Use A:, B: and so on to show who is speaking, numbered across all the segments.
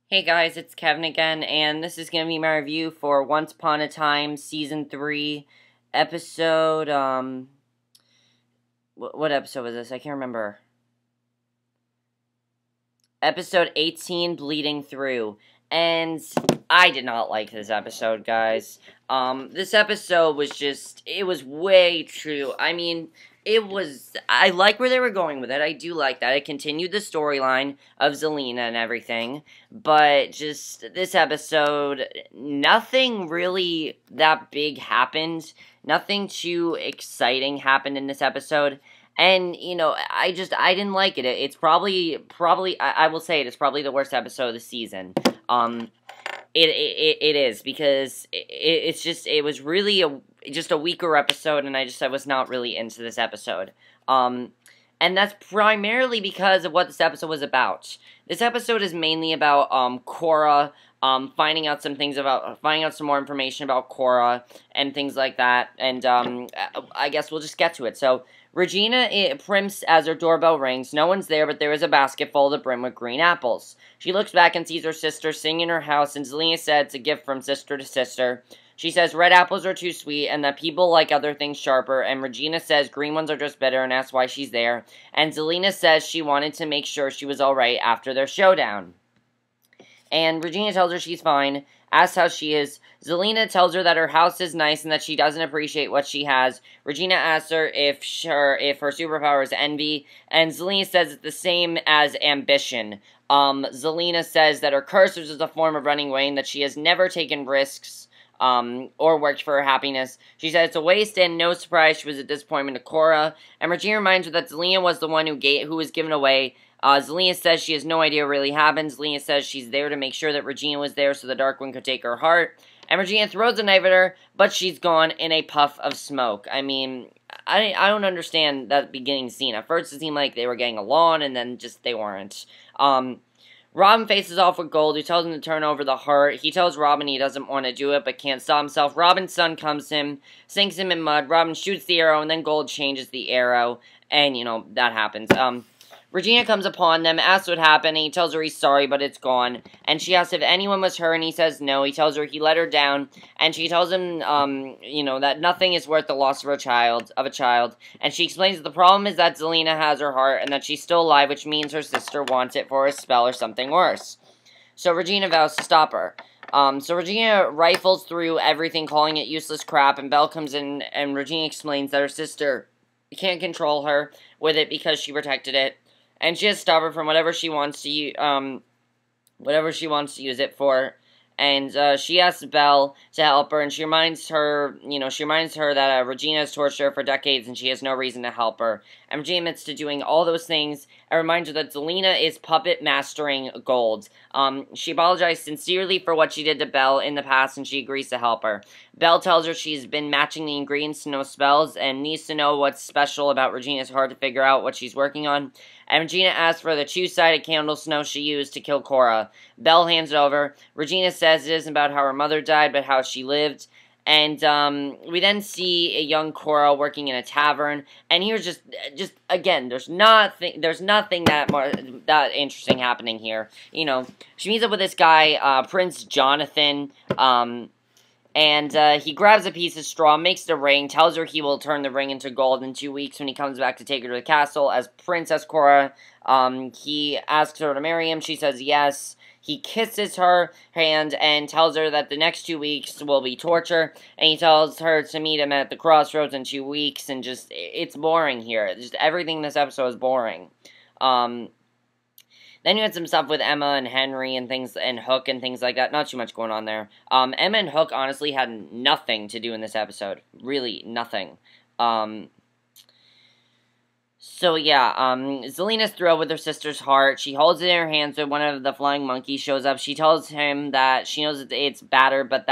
A: Hey guys, it's Kevin again, and this is going to be my review for Once Upon a Time Season 3, episode, what episode was this? I can't remember. Episode 18, Bleeding Through. And I did not like this episode, guys. This episode was it was way too, I like where they were going with it. I do like that. It continued the storyline of Zelena and everything. But just this episode, nothing really that big happened. Nothing too exciting happened in this episode. And, I didn't like it. It's probably, I will say it's probably the worst episode of the season. It is, because it was really just a weaker episode, and I was not really into this episode. And that's primarily because of what this episode was about. This episode is mainly about, Korra, finding out some more information about Korra, and things like that, and, I guess we'll just get to it. So, Regina primps as her doorbell rings. No one's there, but there is a basket full to the brim with green apples. She looks back and sees her sister singing in her house, and Zelena said it's a gift from sister to sister. She says red apples are too sweet, and that people like other things sharper, and Regina says green ones are just better, and that's why she's there. And Zelena says she wanted to make sure she was alright after their showdown. And Regina tells her she's fine, asks how she is. Zelena tells her that her house is nice and that she doesn't appreciate what she has. Regina asks her if her superpower is envy, and Zelena says it's the same as ambition. Zelena says that her curse is a form of running away and that she has never taken risks, or worked for her happiness. She said it's a waste, and no surprise she was a disappointment to Korra. And Regina reminds her that Zelena was the one who was given away. Zelena says she has no idea what really happened. Zelena says she's there to make sure that Regina was there so the Dark One could take her heart. And Regina throws a knife at her, but she's gone in a puff of smoke. I mean, I don't understand that beginning scene. At first it seemed like they were getting along, and then just they weren't. Robin faces off with Gold, who tells him to turn over the heart. He tells Robin he doesn't want to do it, but can't stop himself. Robin's son comes to him, sinks him in mud. Robin shoots the arrow, and then Gold changes the arrow. And, that happens. Regina comes upon them, asks what happened, and he tells her he's sorry, but it's gone. And she asks if anyone was her, and he says no. He tells her he let her down, and she tells him, that nothing is worth the loss of a child. And she explains that the problem is that Zelena has her heart, and that she's still alive, which means her sister wants it for a spell or something worse. So Regina vows to stop her. So Regina rifles through everything, calling it useless crap, and Belle comes in, and Regina explains that her sister can't control her with it because she protected it. And she has to stop her from whatever she wants to use it for. And she asks Belle to help her, and she reminds her that Regina has tortured her for decades, and she has no reason to help her. And Regina admits to doing all those things, and reminds her that Zelena is puppet mastering Gold. She apologized sincerely for what she did to Belle in the past, and she agrees to help her. Belle tells her she's been matching the ingredients to know spells, and needs to know what's special about Regina's heart to figure out what she's working on. And Regina asks for the two-sided candle snow she used to kill Korra. Belle hands it over. Regina says it isn't about how her mother died, but how she lived. And we then see a young Korra working in a tavern. And here's just again, there's nothing that interesting happening here. She meets up with this guy, Prince Jonathan. And he grabs a piece of straw, makes the ring, tells her he will turn the ring into gold in 2 weeks when he comes back to take her to the castle as Princess Korra. He asks her to marry him. She says yes. He kisses her hand and tells her that the next 2 weeks will be torture. And he tells her to meet him at the crossroads in 2 weeks. And it's boring here. Just everything in this episode is boring. Then you had some stuff with Emma and Henry and things, and Hook and things like that. Not too much going on there. Emma and Hook honestly had nothing to do in this episode. Really, nothing. So yeah, Zelena's thrilled with her sister's heart. She holds it in her hands when one of the flying monkeys shows up. She tells him that she knows that it's battered, but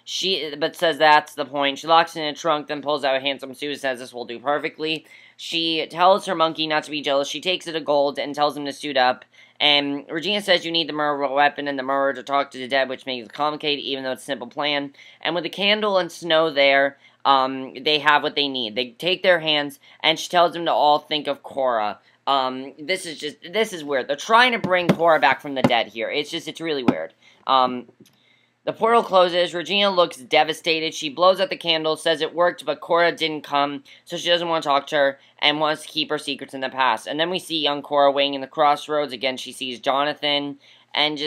A: says that's the point. She locks it in a trunk, then pulls out a handsome suit and says this will do perfectly. She tells her monkey not to be jealous. She takes it to Gold and tells him to suit up. And Regina says you need the mirror weapon and the mirror to talk to the dead, which makes it complicated, even though it's a simple plan. And with the candle and snow there, they have what they need. They take their hands, and she tells them to all think of Korra. This is weird. They're trying to bring Korra back from the dead here. It's really weird. The portal closes. Regina looks devastated. She blows out the candle, says it worked, but Korra didn't come, so she doesn't want to talk to her and wants to keep her secrets in the past. And then we see young Korra waiting in the crossroads. Again, she sees Jonathan, and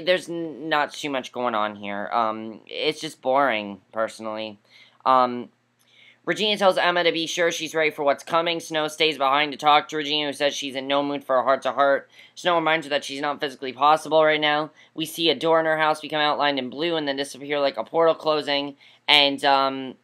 A: there's not too much going on here. It's just boring, personally. Regina tells Emma to be sure she's ready for what's coming. Snow stays behind to talk to Regina, who says she's in no mood for a heart-to-heart. Snow reminds her that she's not physically possible right now. We see a door in her house become outlined in blue and then disappear like a portal closing. And,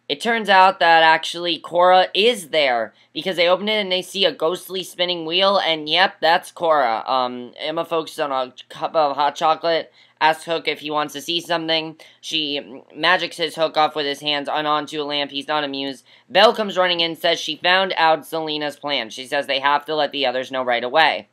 A: it turns out that actually Korra is there, because they open it and they see a ghostly spinning wheel, and yep, that's Korra. Emma focuses on a cup of hot chocolate, asks Hook if he wants to see something. She magics his Hook off with his hands and onto a lamp. He's not amused. Belle comes running in and says she found out Zelena's plan. She says they have to let the others know right away.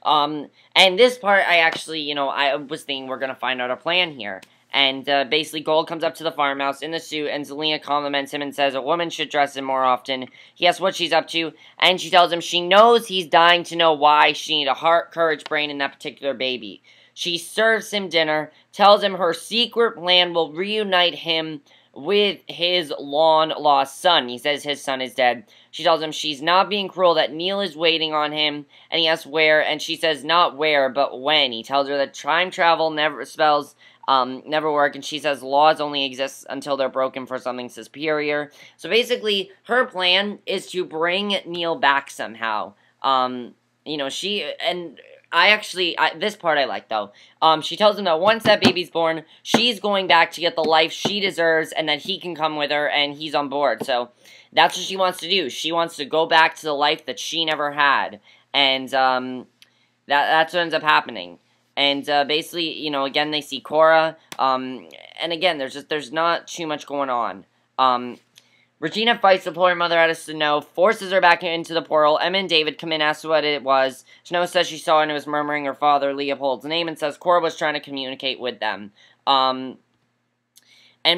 A: And this part, I actually, I was thinking we're going to find out a plan here. And basically, Gold comes up to the farmhouse in the suit, and Zelena compliments him and says a woman should dress him more often. He asks what she's up to, and she tells him she knows he's dying to know why she needs a heart, courage, brain in that particular baby. She serves him dinner, tells him her secret plan will reunite him with his long-lost son. He says his son is dead. She tells him she's not being cruel, that Neil is waiting on him, and he asks where, and she says not where, but when. He tells her that time travel never work, and she says laws only exist until they're broken for something superior. So basically, her plan is to bring Neil back somehow. This part I like, though. She tells him that once that baby's born, she's going back to get the life she deserves, and that he can come with her, and he's on board. So, that's what she wants to do. She wants to go back to the life that she never had. And, that's what ends up happening. And, basically, again, they see Korra, and again, there's not too much going on. Regina fights the poor mother out of Snow, forces her back into the portal. Emma and David come in, ask what it was. Snow says she saw and it was murmuring her father, Leopold's name, and says Korra was trying to communicate with them. And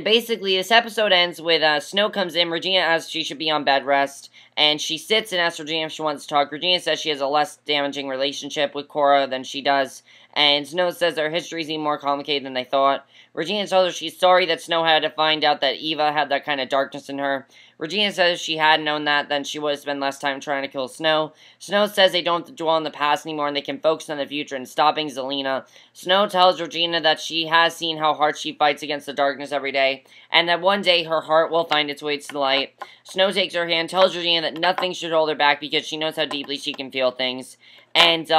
A: basically, this episode ends with Snow comes in. Regina asks she should be on bed rest, and she sits and asks Regina if she wants to talk. Regina says she has a less damaging relationship with Korra than she does, and Snow says their history is even more complicated than they thought. Regina tells her she's sorry that Snow had to find out that Eva had that kind of darkness in her. Regina says if she had known that, then she would have spent less time trying to kill Snow. Snow says they don't have to dwell on the past anymore and they can focus on the future and stopping Zelena. Snow tells Regina that she has seen how hard she fights against the darkness every day, and that one day her heart will find its way to the light. Snow takes her hand, tells Regina that nothing should hold her back because she knows how deeply she can feel things. And,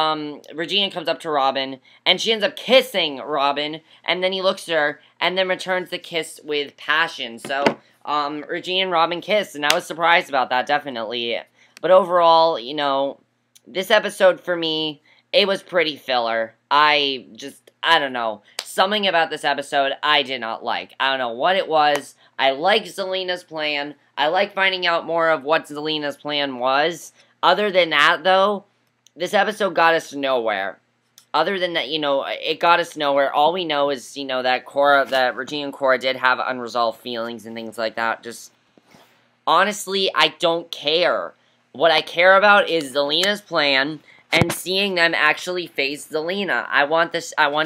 A: Regina comes up to Robin, and she ends up kissing Robin, and then he looks at her, and then returns the kiss with passion. So, Regina and Robin kiss, and I was surprised about that, definitely. But overall, this episode for me, it was pretty filler. I don't know. Something about this episode I did not like. I don't know what it was. I liked Zelena's plan. I like finding out more of what Zelena's plan was. Other than that, though, this episode got us nowhere. Other than that, it got us nowhere. All we know is, that Regina and Korra did have unresolved feelings and things like that. Just, honestly, I don't care. What I care about is Zelena's plan and seeing them actually face Zelena. I want to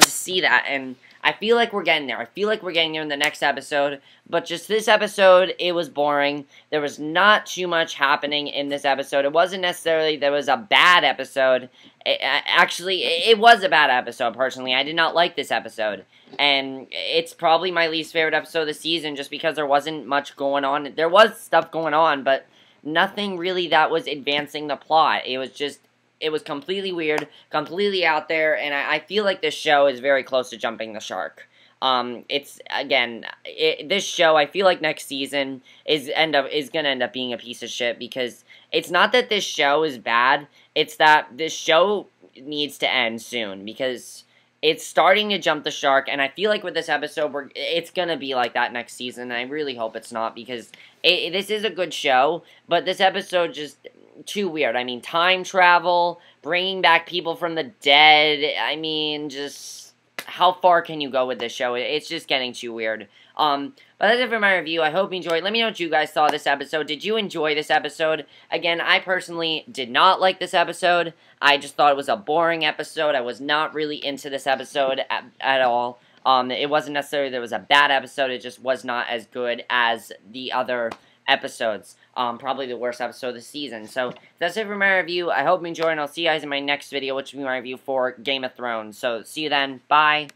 A: see that, and I feel like we're getting there. I feel like we're getting there in the next episode, but just this episode, it was boring. There was not too much happening in this episode. It wasn't necessarily there was a bad episode. It was a bad episode, personally. I did not like this episode, and it's probably my least favorite episode of the season just because there wasn't much going on. There was stuff going on, but nothing really that was advancing the plot. It was completely weird, completely out there, and I feel like this show is very close to jumping the shark. This show, I feel like next season is gonna end up being a piece of shit, because it's not that this show is bad, it's that this show needs to end soon, because it's starting to jump the shark, and I feel like with this episode, it's gonna be like that next season, and I really hope it's not, because this is a good show, but this episode just too weird. I mean, time travel, bringing back people from the dead, I mean, just how far can you go with this show? It's just getting too weird. But that's it for my review. I hope you enjoyed. Let me know what you guys thought of this episode. Did you enjoy this episode? Again, I personally did not like this episode. I just thought it was a boring episode. I was not really into this episode at all. It wasn't necessarily that it was a bad episode. It just was not as good as the other episodes. Probably the worst episode of the season. So, that's it for my review. I hope you enjoyed, and I'll see you guys in my next video, which will be my review for Game of Thrones. So, see you then. Bye.